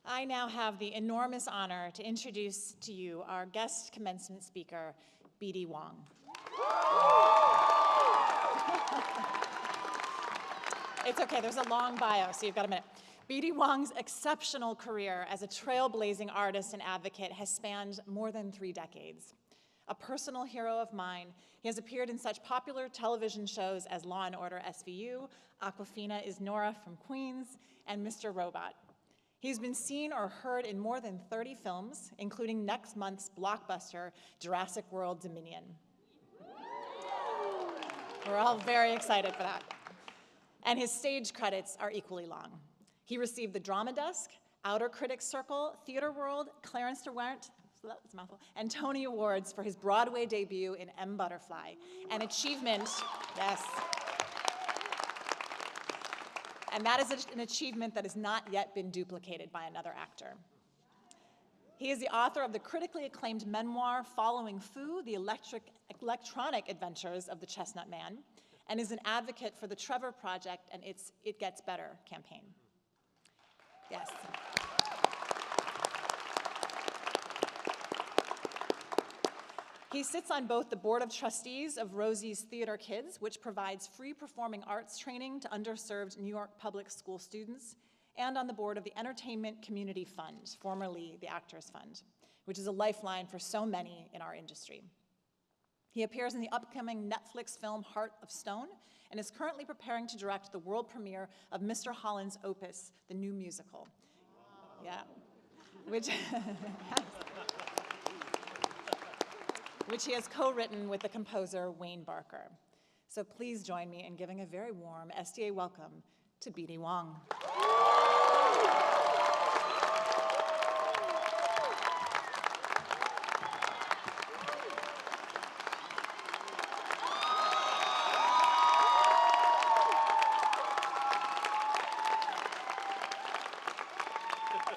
I now have the enormous honor to introduce to you our guest commencement speaker, BD Wong. It's okay, there's a long bio, so you've got a minute. BD Wong's exceptional career as a trailblazing artist and advocate has spanned more than 3 decades. A personal hero of mine, he has appeared in such popular television shows as Law & Order SVU, Aquafina is Nora from Queens, and Mr. Robot. He's been seen or heard in more than 30 films, including next month's blockbuster, Jurassic World Dominion. We're all very excited for that. And his stage credits are equally long. He received the Drama Desk, Outer Critics Circle, Theater World, Clarence DeWert, that's a mouthful, and Tony Awards for his Broadway debut in M. Butterfly, an achievement, yes. And that is an achievement that has not yet been duplicated by another actor. He is the author of the critically acclaimed memoir, Following Fu, The Electronic Adventures of the Chestnut Man, and is an advocate for the Trevor Project and its It Gets Better campaign. Yes. He sits on both the Board of Trustees of Rosie's Theater Kids, which provides free performing arts training to underserved New York public school students, and on the board of the Entertainment Community Fund, formerly the Actors Fund, which is a lifeline for so many in our industry. He appears in the upcoming Netflix film Heart of Stone and is currently preparing to direct the world premiere of Mr. Holland's opus, the new musical. Yeah, which he has co-written with the composer Wayne Barker. So please join me in giving a very warm SDA welcome to BD Wong.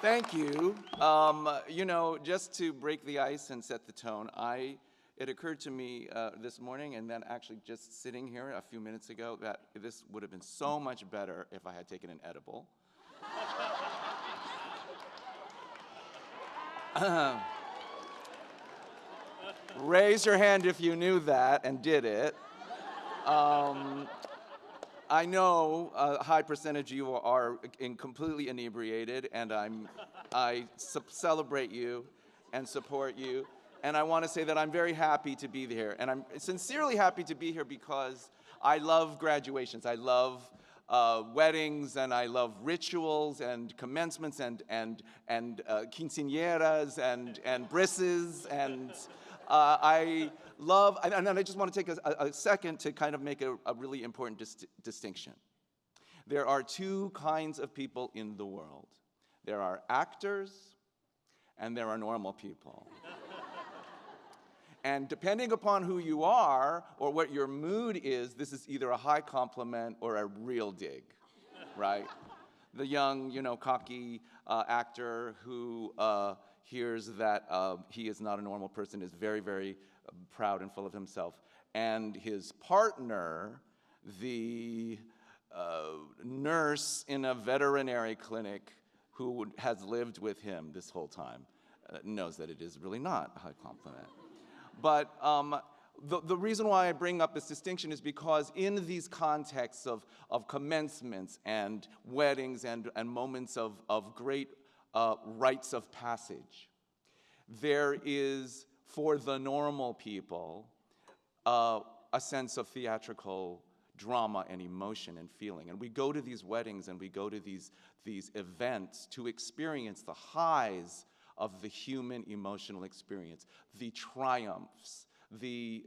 Thank you. You know, just to break the ice and set the tone, it occurred to me this morning, and then actually just sitting here a few minutes ago, that this would have been so much better if I had taken an edible. Raise your hand if you knew that and did it. I know a high percentage of you are completely inebriated, and I celebrate you and support you. And I want to say that I'm very happy to be here. And I'm sincerely happy to be here because I love graduations. I love weddings, and I love rituals and commencements and quinceañeras and brisses. And I love, and I just want to take a second to kind of make a really important distinction. There are 2 kinds of people in the world. There are actors, and there are normal people. And depending upon who you are or what your mood is, this is either a high compliment or a real dig, right? The young, cocky actor who hears that he is not a normal person is very, very proud and full of himself. And his partner, the nurse in a veterinary clinic who has lived with him this whole time, knows that it is really not a high compliment. But the reason why I bring up this distinction is because in these contexts of commencements and weddings and moments of great rites of passage, there is, for the normal people, a sense of theatrical drama and emotion and feeling. And we go to these weddings and we go to these events to experience the highs of the human emotional experience, the triumphs, the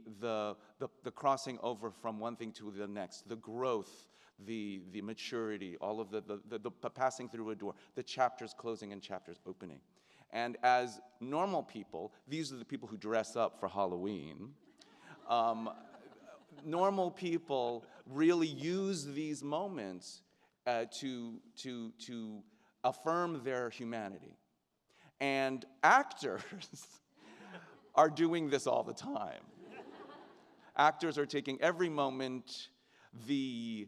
crossing over from one thing to the next, the growth, the maturity, all of the passing through a door, the chapters closing and chapters opening. And as normal people, these are the people who dress up for Halloween. Normal people really use these moments to affirm their humanity. And actors are doing this all the time. Actors are taking every moment, I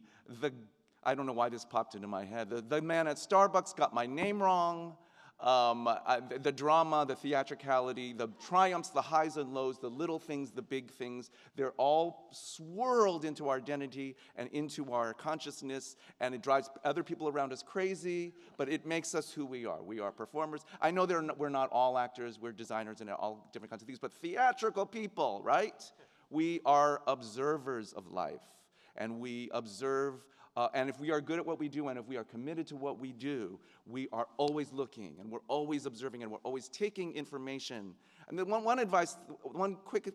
don't know why this popped into my head, the man at Starbucks got my name wrong, The drama, the theatricality, the triumphs, the highs and lows, the little things, the big things, they're all swirled into our identity and into our consciousness, and it drives other people around us crazy, but it makes us who we are. We are performers. I know we're not all actors, we're designers and all different kinds of things, but theatrical people, right? We are observers of life, and we observe. And if we are good at what we do, and if we are committed to what we do, we are always looking, and we're always observing, and we're always taking information. And then one quick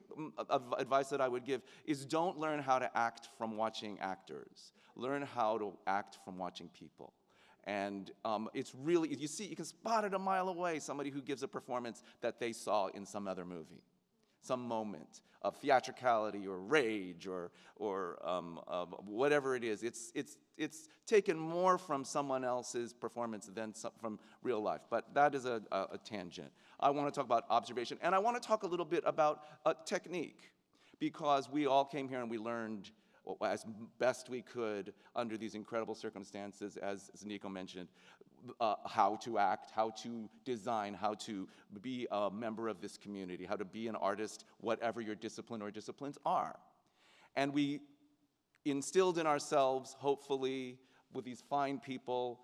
advice that I would give is don't learn how to act from watching actors. Learn how to act from watching people. And it's really, you can spot it a mile away, somebody who gives a performance that they saw in some other movie. Some moment of theatricality or rage or whatever it is. It's taken more from someone else's performance than from real life. But that is a tangent. I want to talk about observation, and I want to talk a little bit about technique, because we all came here and we learned as best we could under these incredible circumstances, as Nico mentioned, how to act, how to design, how to be a member of this community, how to be an artist, whatever your discipline or disciplines are. And we instilled in ourselves, hopefully, with these fine people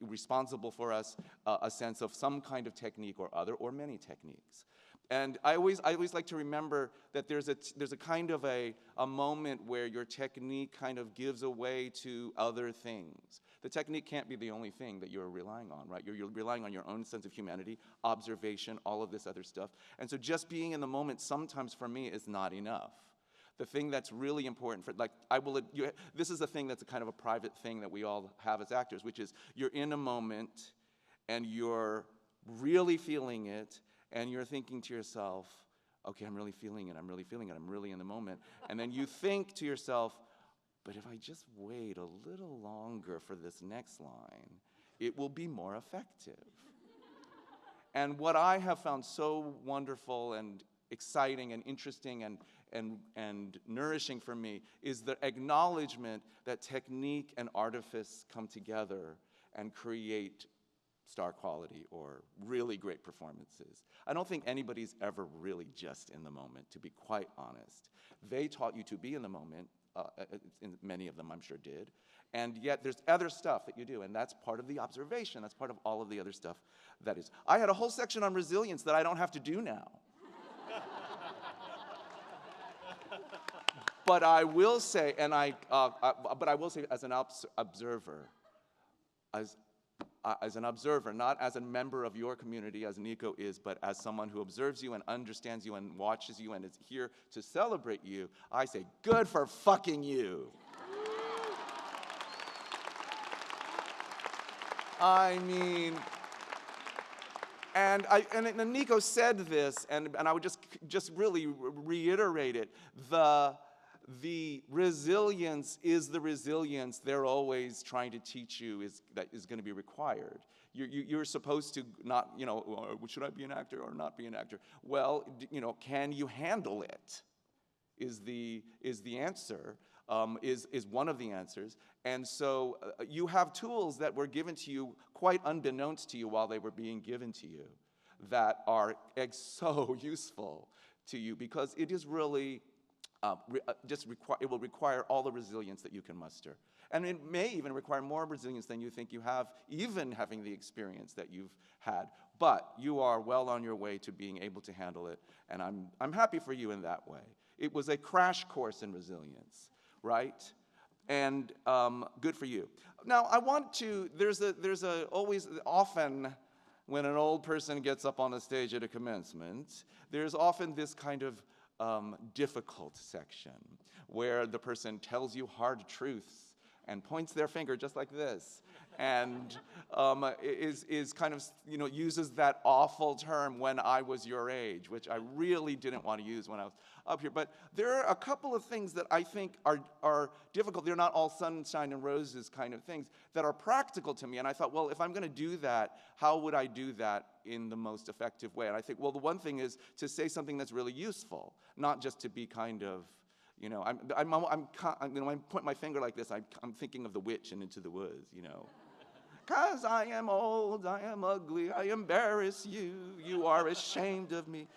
responsible for us, a sense of some kind of technique or other, or many techniques. And I always like to remember that there's a kind of a moment where your technique kind of gives away to other things. The technique can't be the only thing that you're relying on, right? You're relying on your own sense of humanity, observation, all of this other stuff. And so just being in the moment sometimes for me is not enough. The thing that's really important, this is a thing that's a kind of a private thing that we all have as actors, which is you're in a moment and you're really feeling it, and you're thinking to yourself, okay, I'm really feeling it, I'm really feeling it, I'm really in the moment. And then you think to yourself, but if I just wait a little longer for this next line, it will be more effective. And what I have found so wonderful and exciting and interesting and nourishing for me is the acknowledgement that technique and artifice come together and create star quality or really great performances. I don't think anybody's ever really just in the moment, to be quite honest. They taught you to be in the moment, and many of them I'm sure did, and yet there's other stuff that you do, and that's part of the observation, that's part of all of the other stuff that is. I had a whole section on resilience that I don't have to do now. But I will say, as an observer, as an observer, not as a member of your community, as Nico is, but as someone who observes you and understands you and watches you and is here to celebrate you, I say, good for fucking you. I mean, and Nico said this, and I would just really reiterate it. The resilience is the resilience they're always trying to teach you that is going to be required. You're supposed to not, should I be an actor or not be an actor? Well, can you handle it? Is the answer, is one of the answers. And so you have tools that were given to you quite unbeknownst to you while they were being given to you that are so useful to you, because it is really it will require all the resilience that you can muster. And it may even require more resilience than you think you have, even having the experience that you've had. But you are well on your way to being able to handle it, and I'm happy for you in that way. It was a crash course in resilience, right? And good for you. Now, I want to, always, often, when an old person gets up on a stage at a commencement, there's often this kind of difficult section where the person tells you hard truths and points their finger just like this, and is kind of, uses that awful term, when I was your age, which I really didn't want to use when I was up here. But there are a couple of things that I think are difficult. They're not all sunshine and roses kind of things that are practical to me. And I thought, well, if I'm going to do that, how would I do that in the most effective way? And I think, well, the one thing is to say something that's really useful, not just to be kind of, when I point my finger like this, I'm thinking of the witch and Into the Woods, 'Cause I am old, I am ugly, I embarrass you, you are ashamed of me.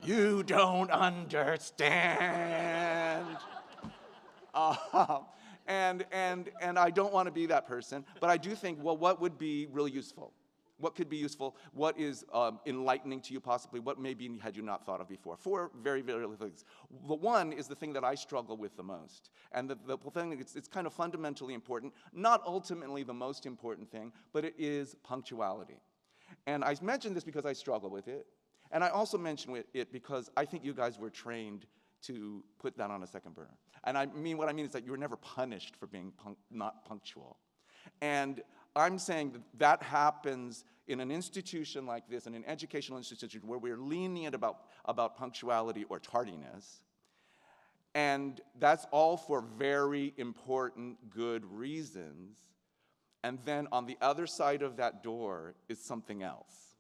You don't understand. And I don't want to be that person, but I do think, well, what would be really useful? What could be useful? What is enlightening to you possibly? What maybe had you not thought of before? 4 very, very little things. The one is the thing that I struggle with the most. And the thing, it's kind of fundamentally important, not ultimately the most important thing, but it is punctuality. And I mention this because I struggle with it. And I also mention it because I think you guys were trained to put that on a second burner. And what I mean is that you were never punished for being not punctual. And I'm saying that happens in an institution like this, in an educational institution where we're lenient about punctuality or tardiness. And that's all for very important, good reasons. And then on the other side of that door is something else.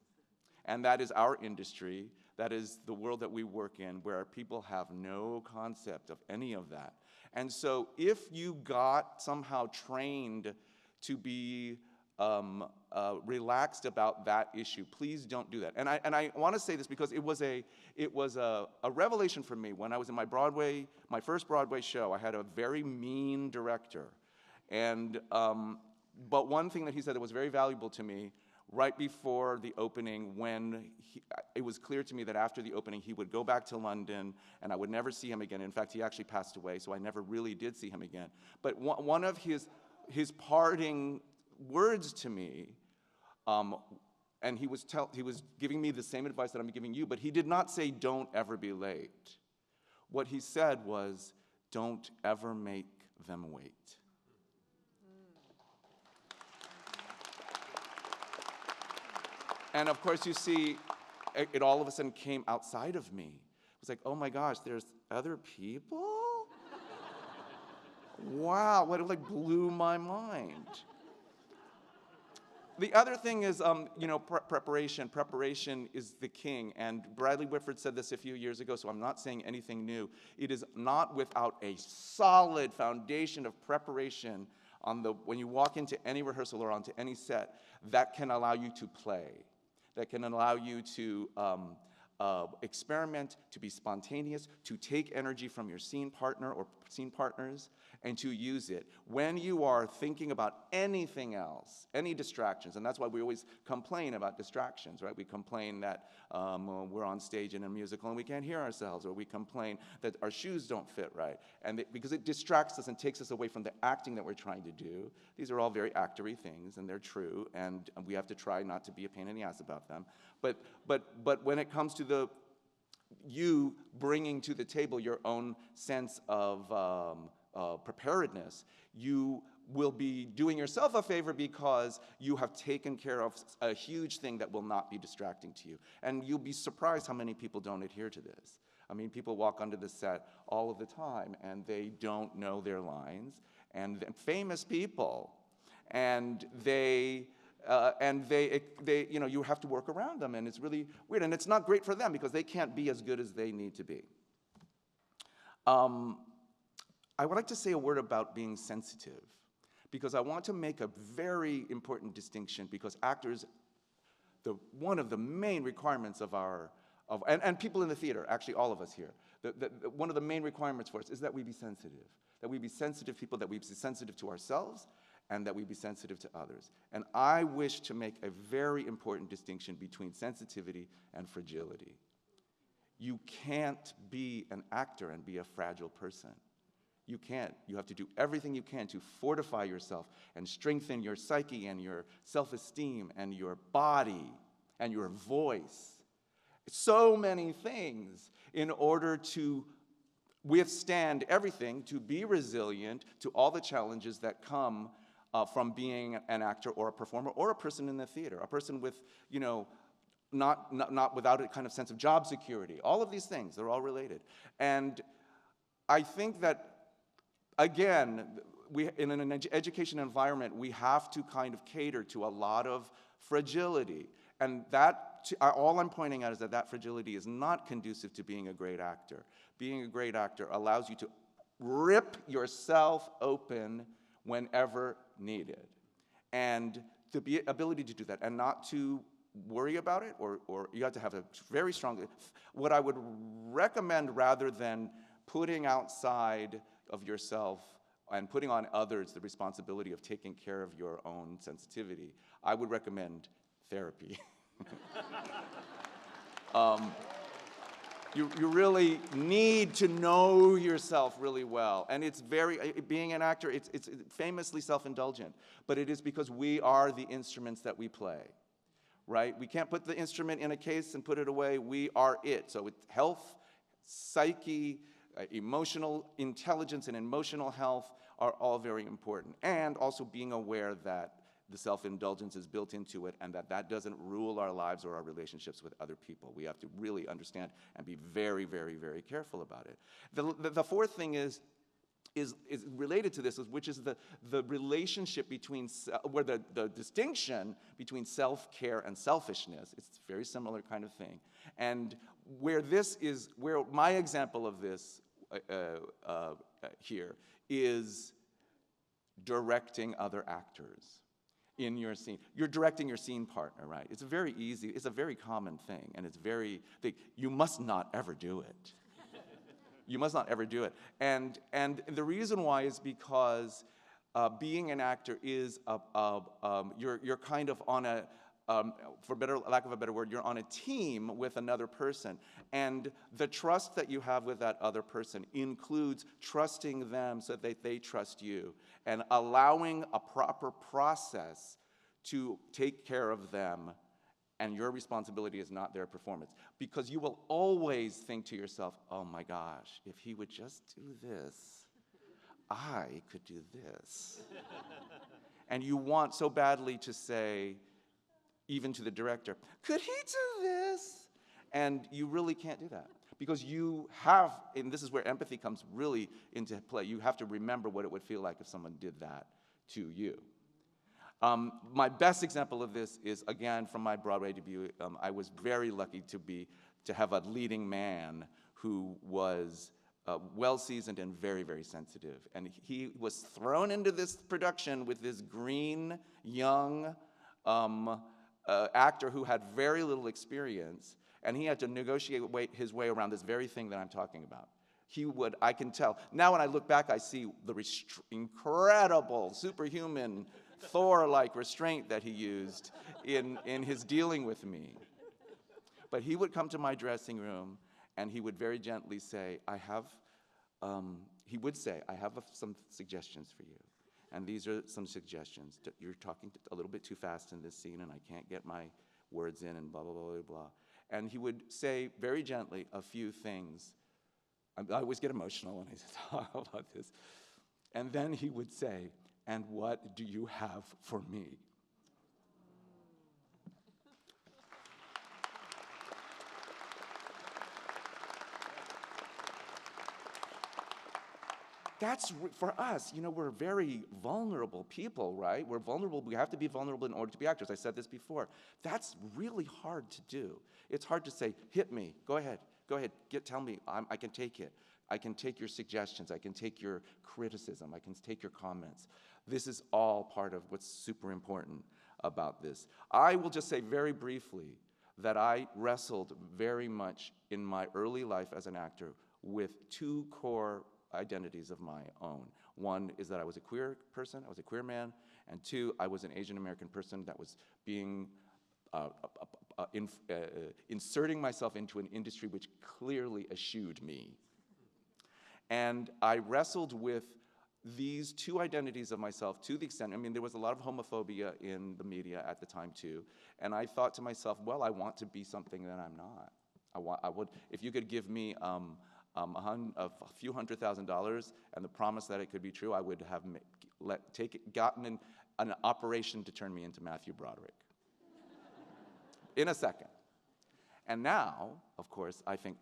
And that is our industry. That is the world that we work in, where people have no concept of any of that. And so if you got somehow trained to be relaxed about that issue, please don't do that. And I want to say this because it was a revelation for me when I was in my first Broadway show. I had a very mean director, and but one thing that he said that was very valuable to me right before the opening, when it was clear to me that after the opening he would go back to London and I would never see him again. In fact, he actually passed away, so I never really did see him again. But one of his parting words to me, and he was giving me the same advice that I'm giving you, but he did not say, don't ever be late. What he said was, don't ever make them wait. And of course, you see, it all of a sudden came outside of me. It was like, oh my gosh, there's other people? Wow, it like blew my mind. The other thing is, preparation. Preparation is the king. And Bradley Whitford said this a few years ago, so I'm not saying anything new. It is not without a solid foundation of preparation when you walk into any rehearsal or onto any set that can allow you to play, that can allow you to experiment, to be spontaneous, to take energy from your scene partner or scene partners, and to use it. When you are thinking about anything else, any distractions, and that's why we always complain about distractions, right? We complain that we're on stage in a musical and we can't hear ourselves, or we complain that our shoes don't fit right, because it distracts us and takes us away from the acting that we're trying to do. These are all very actory things, and they're true, and we have to try not to be a pain in the ass about them. But when it comes to you bringing to the table your own sense of preparedness, you will be doing yourself a favor because you have taken care of a huge thing that will not be distracting to you. And you'll be surprised how many people don't adhere to this. I mean, people walk onto the set all of the time and they don't know their lines, and famous people, and you have to work around them, and it's really weird, and it's not great for them because they can't be as good as they need to be. I would like to say a word about being sensitive, because I want to make a very important distinction, because actors, one of the main requirements and people in the theater, actually all of us here, one of the main requirements for us is that we be sensitive. That we be sensitive people, that we be sensitive to ourselves, and that we be sensitive to others. And I wish to make a very important distinction between sensitivity and fragility. You can't be an actor and be a fragile person. You can't. You have to do everything you can to fortify yourself and strengthen your psyche and your self-esteem and your body and your voice. So many things in order to withstand everything, to be resilient to all the challenges that come from being an actor or a performer or a person in the theater, a person with, not without a kind of sense of job security. All of these things, they're all related. And I think that, again, in an education environment, we have to kind of cater to a lot of fragility. And all I'm pointing out is that fragility is not conducive to being a great actor. Being a great actor allows you to rip yourself open whenever needed. And the ability to do that and not to worry about it, or you have to have a very strong, what I would recommend rather than putting outside of yourself and putting on others the responsibility of taking care of your own sensitivity, I would recommend therapy. You really need to know yourself really well. And it's being an actor, it's famously self-indulgent, but it is because we are the instruments that we play, right? We can't put the instrument in a case and put it away. We are it. So it's health, psyche, emotional intelligence and emotional health are all very important. And also being aware that the self-indulgence is built into it and that doesn't rule our lives or our relationships with other people. We have to really understand and be very, very, very careful about it. The fourth thing is related to this, which is the relationship between, where the distinction between self-care and selfishness. It's a very similar kind of thing. And where my example of this here is directing other actors in your scene. You're directing your scene partner, right? It's a very common thing, and you must not ever do it. You must not ever do it. And the reason why is because being an actor is, you're kind of on a, for lack of a better word, you're on a team with another person. And the trust that you have with that other person includes trusting them so that they trust you and allowing a proper process to take care of them, and your responsibility is not their performance. Because you will always think to yourself, oh my gosh, if he would just do this, I could do this. And you want so badly to say, even to the director, could he do this? And you really can't do that. Because you have, and this is where empathy comes really into play, you have to remember what it would feel like if someone did that to you. My best example of this is, again, from my Broadway debut. I was very lucky to have a leading man who was well-seasoned and very, very sensitive. And he was thrown into this production with this green, young actor who had very little experience, and he had to negotiate his way around this very thing that I'm talking about. I can tell. Now when I look back, I see the incredible, superhuman, Thor-like restraint that he used in his dealing with me. But he would come to my dressing room, and he would very gently say, I have some suggestions for you. And these are some suggestions. You're talking a little bit too fast in this scene, and I can't get my words in, and blah, blah, blah, blah, blah. And he would say very gently a few things. I always get emotional when I talk about this. And then he would say, and what do you have for me? That's, for us, we're very vulnerable people, right? We're vulnerable. We have to be vulnerable in order to be actors. I said this before. That's really hard to do. It's hard to say, hit me, go ahead, tell me, I can take it. I can take your suggestions. I can take your criticism. I can take your comments. This is all part of what's super important about this. I will just say very briefly that I wrestled very much in my early life as an actor with two core identities of my own. One is that I was a queer person, I was a queer man, and two, I was an Asian American person that was being inserting myself into an industry which clearly eschewed me. And I wrestled with these two identities of myself to the extent, there was a lot of homophobia in the media at the time too, and I thought to myself, well, I want to be something that I'm not. If you could give me a few $100,000 and the promise that it could be true, I would have gotten an operation to turn me into Matthew Broderick. In a second. And now, of course, I think,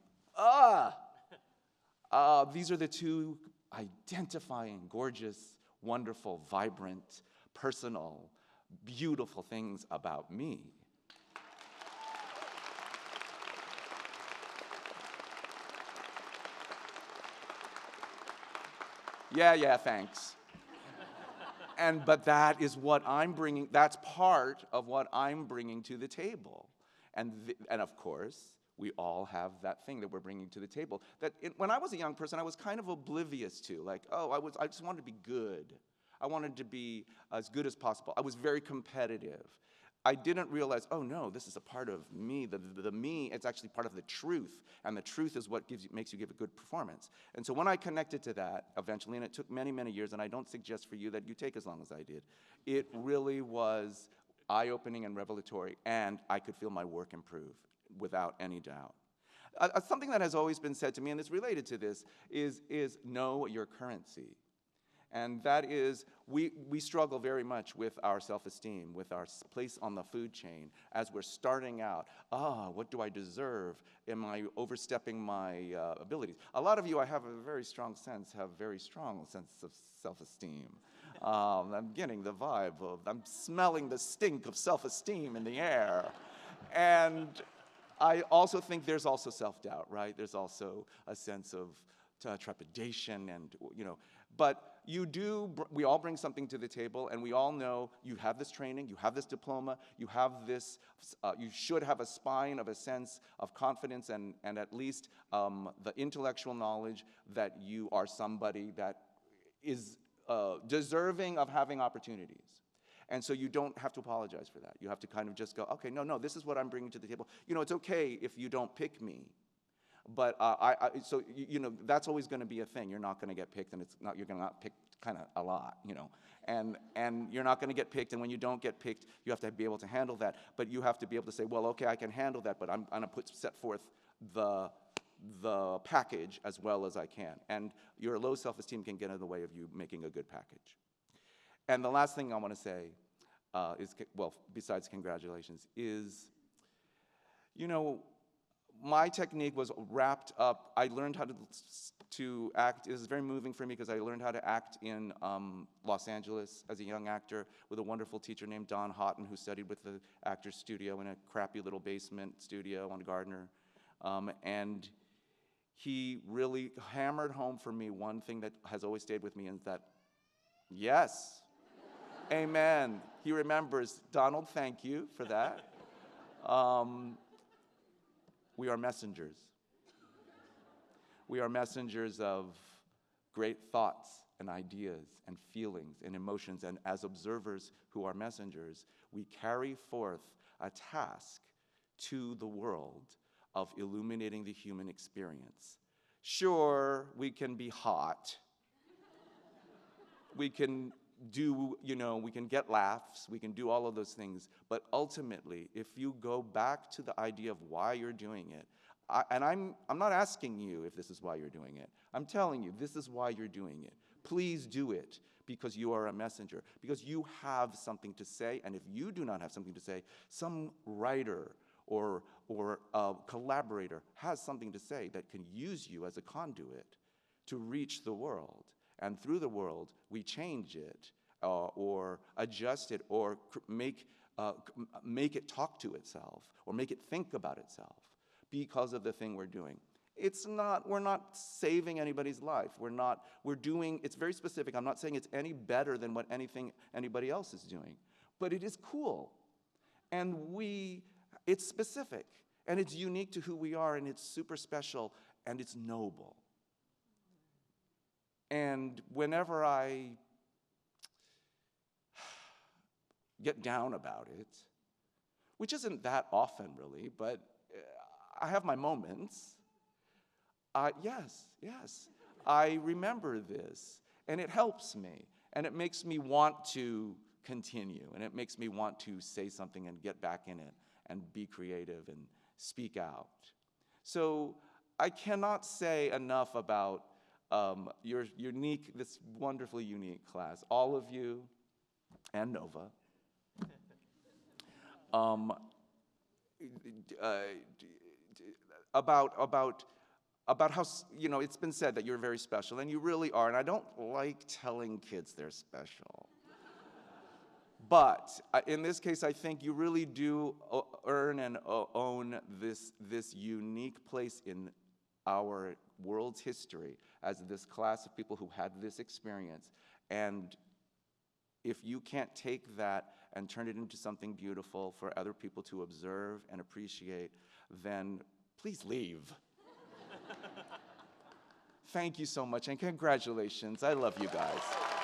these are the two identifying, gorgeous, wonderful, vibrant, personal, beautiful things about me. Yeah, thanks. But that is what I'm bringing, that's part of what I'm bringing to the table. And of course, we all have that thing that we're bringing to the table. When I was a young person, I was kind of oblivious to, like, oh, I just wanted to be good. I wanted to be as good as possible. I was very competitive. I didn't realize, oh no, this is a part of me. The me, it's actually part of the truth, and the truth is what makes you give a good performance. And so when I connected to that eventually, and it took many, many years, and I don't suggest for you that you take as long as I did, it really was eye-opening and revelatory, and I could feel my work improve without any doubt. Something that has always been said to me, and it's related to this, is know your currency. And that is, we struggle very much with our self-esteem, with our place on the food chain as we're starting out. What do I deserve? Am I overstepping my abilities? A lot of you, I have a very strong sense, have very strong sense of self-esteem. I'm getting the vibe of, I'm smelling the stink of self-esteem in the air. And I also think there's also self-doubt, right? There's also a sense of trepidation and, but we all bring something to the table, and we all know you have this training, you have this diploma, you have this, you should have a spine of a sense of confidence and at least the intellectual knowledge that you are somebody that is deserving of having opportunities. And so you don't have to apologize for that. You have to kind of just go, okay, no, this is what I'm bringing to the table. It's okay if you don't pick me. But that's always going to be a thing. You're not going to get picked, and you're going to not pick kind of a lot, and you're not going to get picked. And when you don't get picked, you have to be able to handle that. But you have to be able to say, well, okay, I can handle that, but I'm going to set forth the package as well as I can. And your low self-esteem can get in the way of you making a good package. And the last thing I want to say is, well, besides congratulations, is, my technique was wrapped up. I learned how to act. It was very moving for me because I learned how to act in Los Angeles as a young actor with a wonderful teacher named Don Houghton, who studied with the Actors Studio in a crappy little basement studio on Gardner. And he really hammered home for me one thing that has always stayed with me, and that, yes, amen. He remembers. Donald, thank you for that. We are messengers. We are messengers of great thoughts and ideas and feelings and emotions, and as observers who are messengers, we carry forth a task to the world of illuminating the human experience. Sure, we can be hot. We can we can get laughs, we can do all of those things, but ultimately, if you go back to the idea of why you're doing it, and I'm not asking you if this is why you're doing it, I'm telling you, this is why you're doing it. Please do it, because you are a messenger, because you have something to say, and if you do not have something to say, some writer or a collaborator has something to say that can use you as a conduit to reach the world. And through the world, we change it, or adjust it, or make it talk to itself, or make it think about itself because of the thing we're doing. We're not saving anybody's life. It's very specific. I'm not saying it's any better than what anybody else is doing, but it is cool. And it's specific, and it's unique to who we are, and it's super special, and it's noble. And whenever I get down about it, which isn't that often really, but I have my moments, yes, I remember this, and it helps me, and it makes me want to continue, and it makes me want to say something and get back in it and be creative and speak out. So I cannot say enough about your this wonderfully unique class, all of you, and Nova. About how, it's been said that you're very special, and you really are, and I don't like telling kids they're special. But in this case, I think you really do earn and own this unique place in our world's history as this class of people who had this experience. And if you can't take that and turn it into something beautiful for other people to observe and appreciate, then please leave. Thank you so much, and congratulations. I love you guys.